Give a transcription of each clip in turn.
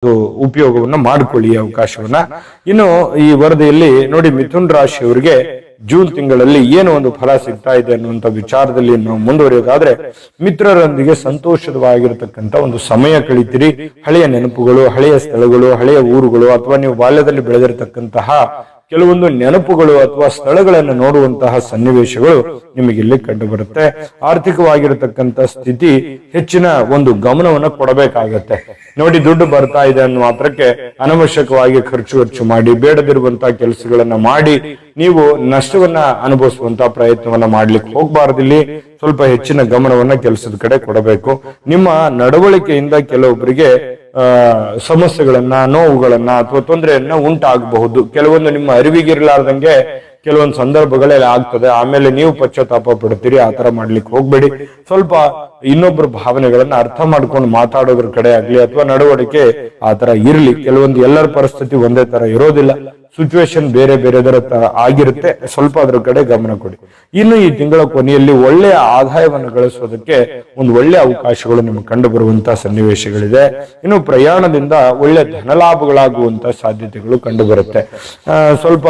ಉಪಯೋಗವನ್ನ ಮಾಡಿಕೊಳ್ಳಿ ಅವಕಾಶವನ್ನ. ಇನ್ನು ಈ ವರದಿಯಲ್ಲಿ ನೋಡಿ, ಮಿಥುನ್ ರಾಶಿಯವರಿಗೆ ಜೂನ್ ತಿಂಗಳಲ್ಲಿ ಏನು ಒಂದು ಫಲ ಸಿಗ್ತಾ ಇದೆ ಅನ್ನುವಂತ ವಿಚಾರದಲ್ಲಿ ನಾವು ಮುಂದುವರಿಯೋದಾದ್ರೆ, ಮಿತ್ರರೊಂದಿಗೆ ಸಂತೋಷವಾಗಿರತಕ್ಕಂತ ಒಂದು ಸಮಯ ಕಳಿತೀರಿ. ಹಳೆಯ ನೆನಪುಗಳು, ಹಳೆಯ ಸ್ಥಳಗಳು, ಹಳೆಯ ಊರುಗಳು ಅಥವಾ ನೀವು ಬಾಲ್ಯದಲ್ಲಿ ಬೆಳೆದಿರತಕ್ಕಂತಹ ಕೆಲವೊಂದು ನೆನಪುಗಳು ಅಥವಾ ಸ್ಥಳಗಳನ್ನು ನೋಡುವಂತಹ ಸನ್ನಿವೇಶಗಳು ನಿಮಗೆ ಇಲ್ಲಿ ಕಂಡು ಬರುತ್ತೆ. ಆರ್ಥಿಕವಾಗಿರತಕ್ಕಂತ ಸ್ಥಿತಿ ಹೆಚ್ಚಿನ ಒಂದು ಗಮನವನ್ನು ಕೊಡಬೇಕಾಗತ್ತೆ. ನೋಡಿ, ದುಡ್ಡು ಬರ್ತಾ ಇದೆ ಅನ್ನೋ ಮಾತ್ರಕ್ಕೆ ಅನವಶ್ಯಕವಾಗಿ ಖರ್ಚು ಮಾಡಿ ಬೇಡದಿರುವಂತಹ ಕೆಲಸಗಳನ್ನ ಮಾಡಿ ನೀವು ನಷ್ಟವನ್ನ ಅನುಭವಿಸುವಂತಹ ಪ್ರಯತ್ನವನ್ನ ಮಾಡ್ಲಿಕ್ಕೆ ಹೋಗ್ಬಾರ್ದಿಲ್ಲಿ. ಸ್ವಲ್ಪ ಹೆಚ್ಚಿನ ಗಮನವನ್ನ ಕೆಲಸದ ಕಡೆ ಕೊಡಬೇಕು. ನಿಮ್ಮ ನಡವಳಿಕೆಯಿಂದ ಕೆಲವೊಬ್ಬರಿಗೆ ಸಮಸ್ಯೆಗಳನ್ನ, ನೋವುಗಳನ್ನ ಅಥವಾ ತೊಂದರೆಯನ್ನ ಉಂಟಾಗಬಹುದು. ಕೆಲವೊಂದು ನಿಮ್ಮ ಅರಿವಿಗಿರ್ಲಾರ್ದಂಗೆ ಕೆಲವೊಂದು ಸಂದರ್ಭಗಳಲ್ಲಿ ಆಗ್ತದೆ. ಆಮೇಲೆ ನೀವು ಪಶ್ಚಾತ್ತಾಪ ಪಡ್ತೀರಿ. ಆತರ ಮಾಡ್ಲಿಕ್ಕೆ ಹೋಗ್ಬೇಡಿ. ಸ್ವಲ್ಪ ಇನ್ನೊಬ್ಬರ ಭಾವನೆಗಳನ್ನ ಅರ್ಥ ಮಾಡ್ಕೊಂಡು ಮಾತಾಡೋದ್ರ ಕಡೆ ಆಗ್ಲಿ ಅಥವಾ ನಡವಳಿಕೆ ಆತರ ಇರ್ಲಿ. ಕೆಲವೊಂದು ಎಲ್ಲರ ಪರಿಸ್ಥಿತಿ ಒಂದೇ ತರ ಇರೋದಿಲ್ಲ. ಸಿಚುವೇಶನ್ ಬೇರೆ ಬೇರೆದರ ಆಗಿರುತ್ತೆ. ಸ್ವಲ್ಪ ಅದರ ಕಡೆ ಗಮನ ಕೊಡಿ. ಇನ್ನು ಈ ತಿಂಗಳ ಕೊನೆಯಲ್ಲಿ ಒಳ್ಳೆಯ ಆದಾಯವನ್ನು ಗಳಿಸೋದಕ್ಕೆ ಒಂದು ಒಳ್ಳೆಯ ಅವಕಾಶಗಳು ನಿಮಗೆ ಕಂಡು ಬರುವಂತಹ ಸನ್ನಿವೇಶಗಳಿದೆ. ಇನ್ನು ಪ್ರಯಾಣದಿಂದ ಒಳ್ಳೆ ಧನಲಾಭಗಳಾಗುವಂತ ಸಾಧ್ಯತೆಗಳು ಕಂಡು ಬರುತ್ತೆ. ಸ್ವಲ್ಪ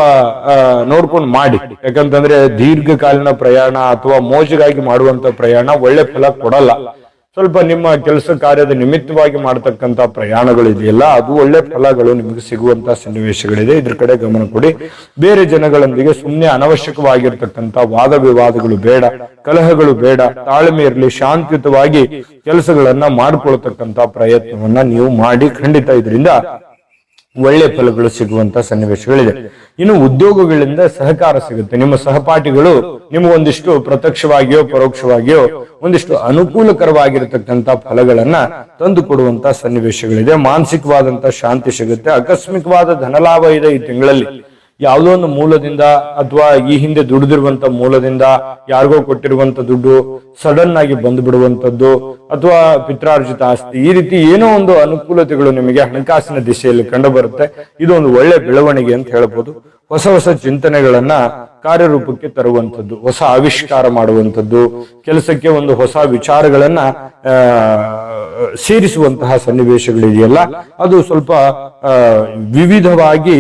ನೋಡ್ಕೊಂಡು ಮಾಡಿ. ಯಾಕಂತಂದ್ರೆ ದೀರ್ಘಕಾಲೀನ ಪ್ರಯಾಣ ಅಥವಾ ಮೋಜಿಗಾಗಿ ಮಾಡುವಂತ ಪ್ರಯಾಣ ಒಳ್ಳೆ ಫಲ ಕೊಡಲ್ಲ. ಸ್ವಲ್ಪ ನಿಮ್ಮ ಕೆಲಸ ಕಾರ್ಯದ ನಿಮಿತ್ತವಾಗಿ ಮಾಡತಕ್ಕಂತ ಪ್ರಯಾಣಗಳು ಇದೆಯಲ್ಲ, ಅದು ಒಳ್ಳೆ ಫಲಗಳು ನಿಮಗೆ ಸಿಗುವಂತ ಸನ್ನಿವೇಶಗಳಿದೆ. ಇದ್ರ ಕಡೆ ಗಮನ ಕೊಡಿ. ಬೇರೆ ಜನಗಳೊಂದಿಗೆ ಸುಮ್ಮನೆ ಅನವಶ್ಯಕವಾಗಿರ್ತಕ್ಕಂಥ ವಾದ ವಿವಾದಗಳು ಬೇಡ, ಕಲಹಗಳು ಬೇಡ. ತಾಳ್ಮೆ ಇರಲಿ. ಶಾಂತಿಯುತವಾಗಿ ಕೆಲಸಗಳನ್ನ ಮಾಡ್ಕೊಳ್ತಕ್ಕಂತ ಪ್ರಯತ್ನವನ್ನ ನೀವು ಮಾಡಿ. ಖಂಡಿತ ಇದರಿಂದ ಒಳ್ಳೆ ಫಲಗಳು ಸಿಗುವಂತ ಸನ್ನಿವೇಶಗಳಿದೆ. ಇನ್ನು ಉದ್ಯೋಗಗಳಿಂದ ಸಹಕಾರ ಸಿಗುತ್ತೆ. ನಿಮ್ಮ ಸಹಪಾಠಿಗಳು ನಿಮಗೊಂದಿಷ್ಟು ಪ್ರತ್ಯಕ್ಷವಾಗಿಯೋ ಪರೋಕ್ಷವಾಗಿಯೋ ಒಂದಿಷ್ಟು ಅನುಕೂಲಕರವಾಗಿರತಕ್ಕಂತ ಫಲಗಳನ್ನ ತಂದು ಕೊಡುವಂತ ಸನ್ನಿವೇಶಗಳಿದೆ. ಮಾನಸಿಕವಾದಂತ ಶಾಂತಿ ಸಿಗುತ್ತೆ. ಆಕಸ್ಮಿಕವಾದ ಧನಲಾಭ ಇದೆ ಈ ತಿಂಗಳಲ್ಲಿ. ಯಾವುದೋ ಒಂದು ಮೂಲದಿಂದ ಅಥವಾ ಈ ಹಿಂದೆ ದುಡಿದಿರುವಂತ ಮೂಲದಿಂದ ಯಾರಿಗೋ ಕೊಟ್ಟಿರುವಂತ ದುಡ್ಡು ಸಡನ್ ಆಗಿ ಬಂದು ಬಿಡುವಂತದ್ದು ಅಥವಾ ಪಿತ್ರಾರ್ಜಿತ ಆಸ್ತಿ, ಈ ರೀತಿ ಏನೋ ಒಂದು ಅನುಕೂಲತೆಗಳು ನಿಮಗೆ ಹಣಕಾಸಿನ ದಿಶೆಯಲ್ಲಿ ಕಂಡು ಬರುತ್ತೆ. ಇದು ಒಂದು ಒಳ್ಳೆ ಬೆಳವಣಿಗೆ ಅಂತ ಹೇಳ್ಬೋದು. ಹೊಸ ಹೊಸ ಚಿಂತನೆಗಳನ್ನ ಕಾರ್ಯರೂಪಕ್ಕೆ ತರುವಂತದ್ದು, ಹೊಸ ಆವಿಷ್ಕಾರ ಮಾಡುವಂತದ್ದು, ಕೆಲಸಕ್ಕೆ ಒಂದು ಹೊಸ ವಿಚಾರಗಳನ್ನ ಸೇರಿಸುವಂತಹ ಸನ್ನಿವೇಶಗಳಿದೆಯಲ್ಲ, ಅದು ಸ್ವಲ್ಪ ವಿವಿಧವಾಗಿ